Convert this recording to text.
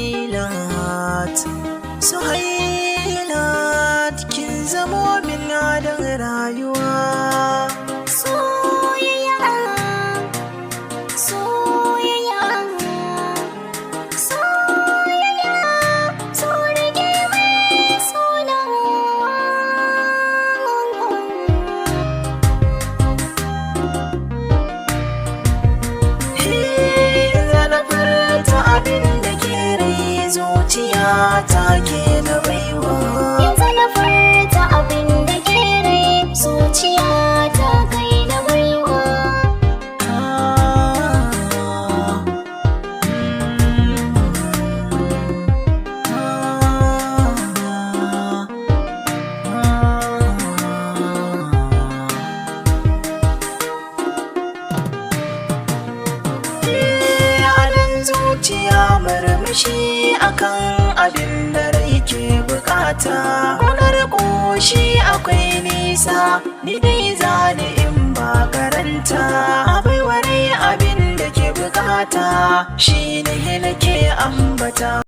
Suhailat, Suhailat, kin zamo min adon rayuwa. Soyayya, soyayya, soyayya, so rage mai suna. Zana furta abin da ke rai zuciya ta ke na baiwa. Yanzu na furta abin da ke rai zuciya ta kai na baiwa. Zuciya murmushi akan abin da rai ke bukata. Kunar ƙoshi akwai nisa, ni dai zani in ba karanta. Abai warai abin da ke bukata, shi ne nake ambata.